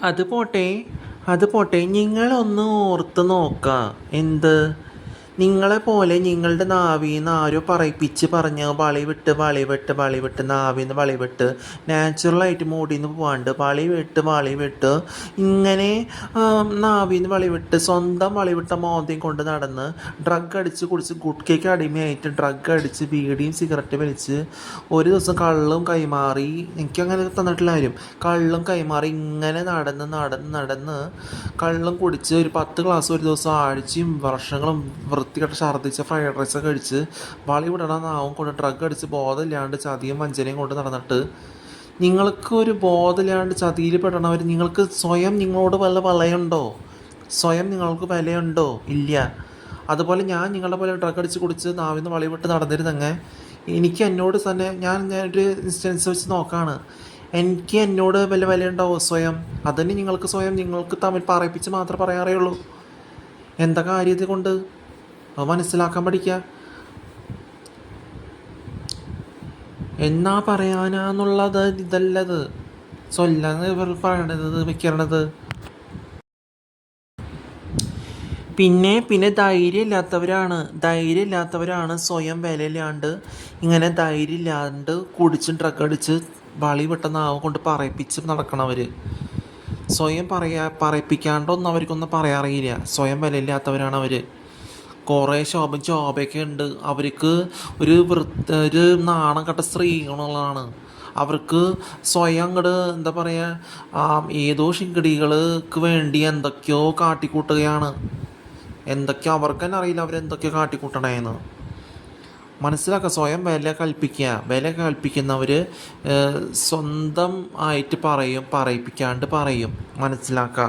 അത് പോട്ടെ, അത് പോട്ടെ, നിങ്ങളൊന്ന് ഓർത്ത് നോക്കുക. എന്ത്? നിങ്ങളെ പോലെ നിങ്ങളുടെ നാവിന്ന് ആരോ പറയിപ്പിച്ച് പറഞ്ഞ വളി വിട്ട് നാവിന്ന് വളി വിട്ട് നാച്ചുറലായിട്ട് മൂടിന്ന് പോവാണ്ട് വളി വിട്ട് ഇങ്ങനെ നാവിന്ന് വളി വിട്ട് സ്വന്തം വളി വിട്ട മോന്തയും കൊണ്ട് നടന്ന് ഡ്രഗ് അടിച്ച് കുടിച്ച് ഗുഡ്കയ്ക്ക് അടിമയായിട്ട് ഡ്രഗ് അടിച്ച് ബീഡിയും സിഗരറ്റ് വലിച്ച് ഒരു ദിവസം കള്ളും കൈമാറി, എനിക്കങ്ങനെ തന്നിട്ടില്ല ആരും, കള്ളും കൈമാറി ഇങ്ങനെ നടന്ന് കള്ളും കുടിച്ച് ഒരു 10 ഗ്ലാസ് ഒരു ദിവസം ആഴ്ചയും വർഷങ്ങളും വൃത്തികെട്ട് ഛർദ്ദിച്ച ഫ്രൈഡ് റൈസൊക്കെ കഴിച്ച് വിടണ നാവും കൊണ്ട് ഡ്രഗ് അടിച്ച് ബോധമില്ലാണ്ട് ചതിയും വഞ്ചനയും കൊണ്ട് നടന്നിട്ട് നിങ്ങൾക്ക് ഒരു ബോധമില്ലാണ്ട് ചതിയിൽ പെടണവർ നിങ്ങൾക്ക് സ്വയം നിങ്ങളോട് വല്ല വിലയുണ്ടോ? സ്വയം നിങ്ങൾക്ക് വിലയുണ്ടോ? ഇല്ല. അതുപോലെ ഞാൻ നിങ്ങളുടെ പോലെ ഡ്രഗ് അടിച്ച് കുടിച്ച് നാവിന്ന് വിട്ട് നടന്നിരുന്നെങ്കിൽ എനിക്ക് എന്നോട് തന്നെ ഞാനൊരു ഇൻസ്റ്റൻസ് വെച്ച് നോക്കുകയാണ്, എനിക്ക് എന്നോട് വല്ല വിലയുണ്ടാവോ സ്വയം? അതന്നെ നിങ്ങൾക്ക് സ്വയം നിങ്ങൾക്ക് തമ്മിൽ പറയിപ്പിച്ച് മാത്രമേ പറയാറേയുള്ളൂ. എന്താ കാര്യത്തെ കൊണ്ട് അത് മനസ്സിലാക്കാൻ പഠിക്കുക. എന്നാ പറയാനാന്നുള്ളത് ഇതല്ലത് സ്വല്ലാന്ന് ഇവർ പറയണത് വെക്കണത്. പിന്നെ ധൈര്യമില്ലാത്തവരാണ് സ്വയം വിലയില്ലാണ്ട് ഇങ്ങനെ ധൈര്യമില്ലാണ്ട് കുടിച്ച് ഡ്രഗ് അടിച്ച് വിട്ട നാവ് കൊണ്ട് പറയിപ്പിച്ച് നടക്കണവർ. സ്വയം പറയിപ്പിക്കാണ്ടൊന്നും അവർക്കൊന്നും പറയാറിയില്ല. സ്വയം വിലയില്ലാത്തവരാണ് അവർ. കുറേ ജോബൊക്കെ ഉണ്ട് അവർക്ക്. ഒരു നാണം കെട്ട സ്ത്രീകളാണ് അവർക്ക്. സ്വയം അങ്ങോട്ട് എന്താ പറയുക, ഏതോ ശിങ്കടികൾക്ക് വേണ്ടി എന്തൊക്കെയോ കാട്ടിക്കൂട്ടുകയാണ്. എന്തൊക്കെയോ അവർക്ക് തന്നെ അറിയില്ല അവരെന്തൊക്കെയോ കാട്ടിക്കൂട്ടണേന്ന്. മനസ്സിലാക്കുക. സ്വയം വില കൽപ്പിക്കുന്നവർ സ്വന്തം ആയിട്ട് പറയിപ്പിക്കാണ്ട് പറയും. മനസ്സിലാക്കുക.